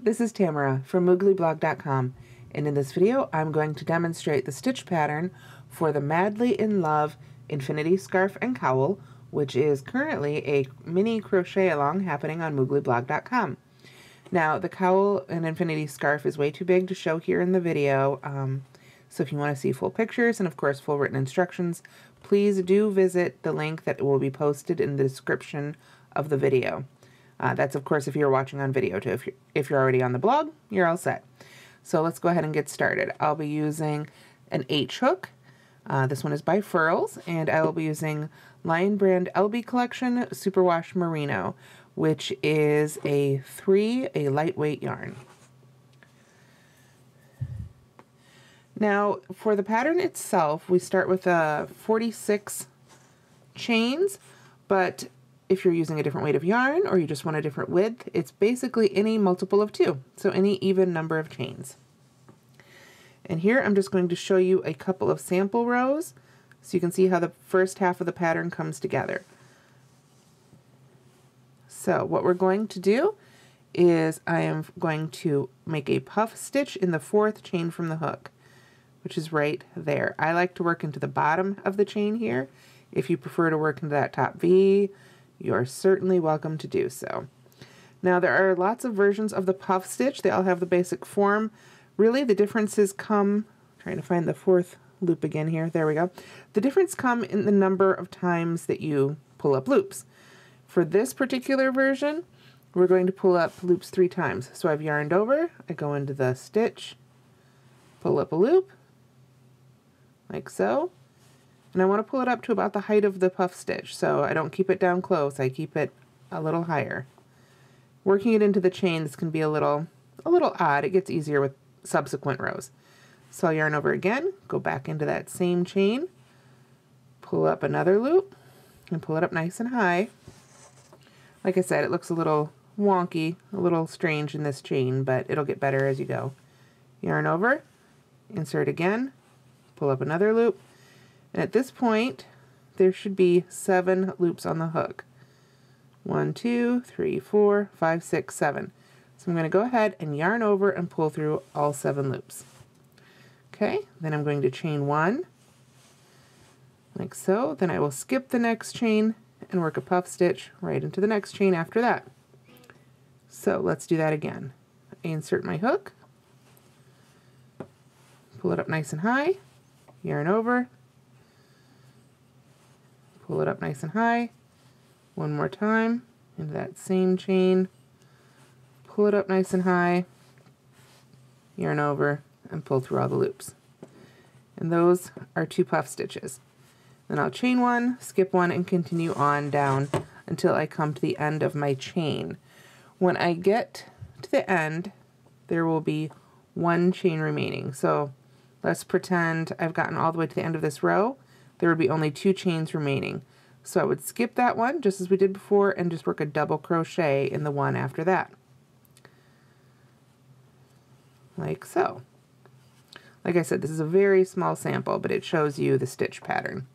This is Tamara from mooglyblog.com, and in this video I'm going to demonstrate the stitch pattern for the Madly in Love Infinity Scarf and Cowl, which is currently a mini crochet along happening on mooglyblog.com. Now, the cowl and infinity scarf is way too big to show here in the video, so if you want to see full pictures and of course full written instructions, please do visit the link that will be posted in the description of the video. That's of course if you're watching on video too. If you're already on the blog, you're all set. So let's go ahead and get started. I'll be using an H hook. This one is by Furls, and I will be using Lion Brand LB Collection Superwash Merino, which is a lightweight yarn. Now for the pattern itself, we start with 46 chains, but if you're using a different weight of yarn or you just want a different width, it's basically any multiple of 2, so any even number of chains. And here I'm just going to show you a couple of sample rows so you can see how the first half of the pattern comes together. So what we're going to do is I am going to make a puff stitch in the 4th chain from the hook, which is right there. I like to work into the bottom of the chain here. If you prefer to work into that top V, you are certainly welcome to do so. Now there are lots of versions of the puff stitch. They all have the basic form. Really the differences come, trying to find the 4th loop again here, there we go. The difference come in the number of times that you pull up loops. For this particular version, we're going to pull up loops 3 times. So I've yarned over, I go into the stitch, pull up a loop, like so. And I want to pull it up to about the height of the puff stitch, so I don't keep it down close, I keep it a little higher. Working it into the chain, this can be a little odd. It gets easier with subsequent rows. So I'll yarn over again, go back into that same chain, pull up another loop, and pull it up nice and high. Like I said, it looks a little wonky, a little strange in this chain, but it'll get better as you go. Yarn over, insert again, pull up another loop, and at this point there should be 7 loops on the hook. 1, 2, 3, 4, 5, 6, 7. So I'm going to go ahead and yarn over and pull through all 7 loops. Okay, then I'm going to chain 1, like so. Then I will skip the next chain and work a puff stitch right into the next chain after that. So let's do that again. I insert my hook, pull it up nice and high, yarn over, pull it up nice and high, one more time into that same chain, pull it up nice and high, yarn over, and pull through all the loops. And those are 2 puff stitches. Then I'll chain 1, skip 1, and continue on down until I come to the end of my chain. When I get to the end, there will be 1 chain remaining. So let's pretend I've gotten all the way to the end of this row. There would be only 2 chains remaining. So I would skip that one, just as we did before, and just work a double crochet in the one after that. Like so. Like I said, this is a very small sample, but it shows you the stitch pattern.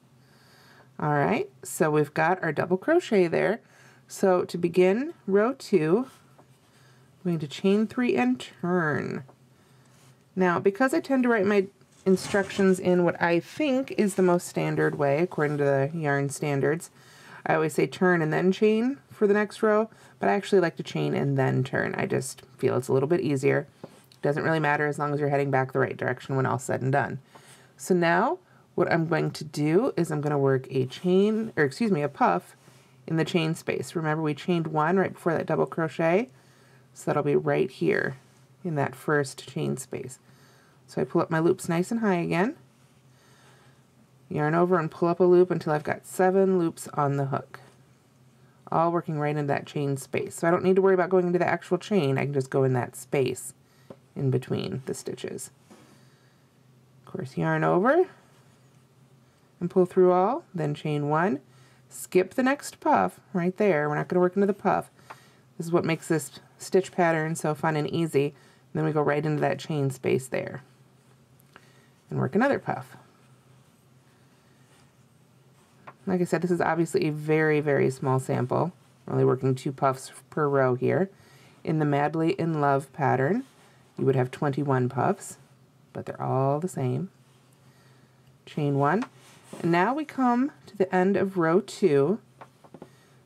Alright, so we've got our double crochet there. So to begin row 2, I'm going to chain 3 and turn. Now, because I tend to write my instructions in what I think is the most standard way, according to the yarn standards, I always say turn and then chain for the next row, but I actually like to chain and then turn. I just feel it's a little bit easier. Doesn't really matter as long as you're heading back the right direction when all's said and done. So now what I'm going to do is I'm going to work a chain, or excuse me, a puff in the chain space. Remember we chained 1 right before that double crochet, so that'll be right here in that first chain space. So I pull up my loops nice and high again, yarn over and pull up a loop until I've got 7 loops on the hook, all working right in that chain space. So I don't need to worry about going into the actual chain, I can just go in that space in between the stitches. Of course, yarn over and pull through all, then chain 1, skip the next puff right there. We're not going to work into the puff. This is what makes this stitch pattern so fun and easy. And then we go right into that chain space there and work another puff. Like I said, this is obviously a very, very small sample. We're only working 2 puffs per row here. In the Madly in Love pattern, you would have 21 puffs, but they're all the same. Chain 1. And now we come to the end of row 2.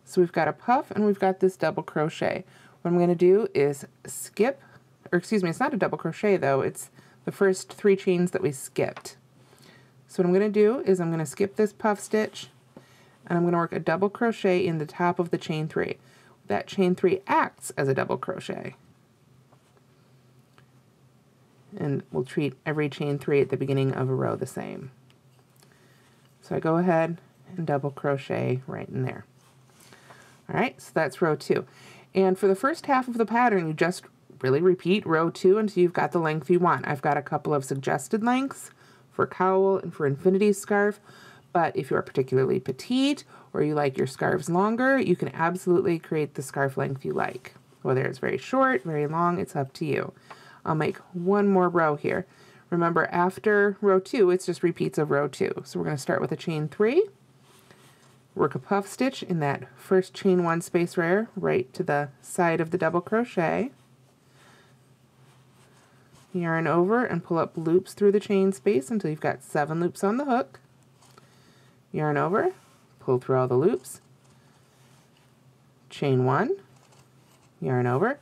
So we've got a puff and we've got this double crochet. What I'm going to do is skip, or excuse me, it's not a double crochet though, it's the first 3 chains that we skipped. So what I'm going to do is I'm going to skip this puff stitch and I'm going to work a double crochet in the top of the chain 3. That chain 3 acts as a double crochet. And we'll treat every chain 3 at the beginning of a row the same. So I go ahead and double crochet right in there. Alright, so that's row 2. And for the first half of the pattern, you just really repeat row 2 until you've got the length you want. I've got a couple of suggested lengths for cowl and for infinity scarf, but if you're particularly petite or you like your scarves longer, you can absolutely create the scarf length you like. Whether it's very short, very long, it's up to you. I'll make one more row here. Remember, after row 2, it's just repeats of row 2. So we're going to start with a chain 3, work a puff stitch in that first chain 1 space right to the side of the double crochet, yarn over and pull up loops through the chain space until you've got 7 loops on the hook, yarn over, pull through all the loops, chain 1, yarn over,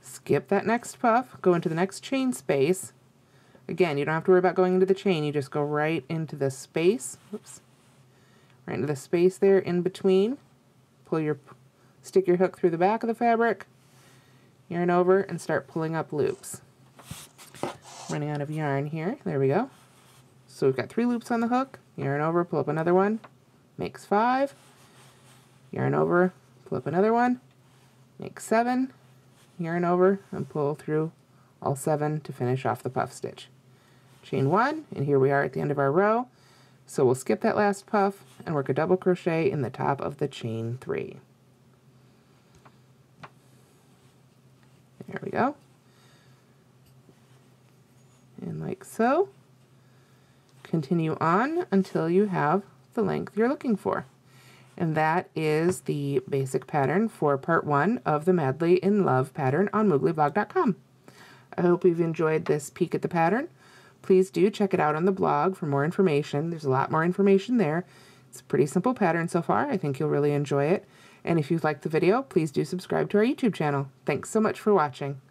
skip that next puff, go into the next chain space. Again, you don't have to worry about going into the chain, you just go right into the space, oops, right into the space there in between, stick your hook through the back of the fabric, yarn over and start pulling up loops. Running out of yarn here, there we go. So we've got 3 loops on the hook, yarn over, pull up another one, makes 5, yarn over, pull up another one, makes 7, yarn over and pull through all 7 to finish off the puff stitch. Chain 1, and here we are at the end of our row. So we'll skip that last puff and work a double crochet in the top of the chain 3. There we go. And like so. Continue on until you have the length you're looking for. And that is the basic pattern for part 1 of the Madly in Love pattern on mooglyblog.com. I hope you've enjoyed this peek at the pattern. Please do check it out on the blog for more information. There's a lot more information there. It's a pretty simple pattern so far. I think you'll really enjoy it. And if you've liked the video, please do subscribe to our YouTube channel. Thanks so much for watching.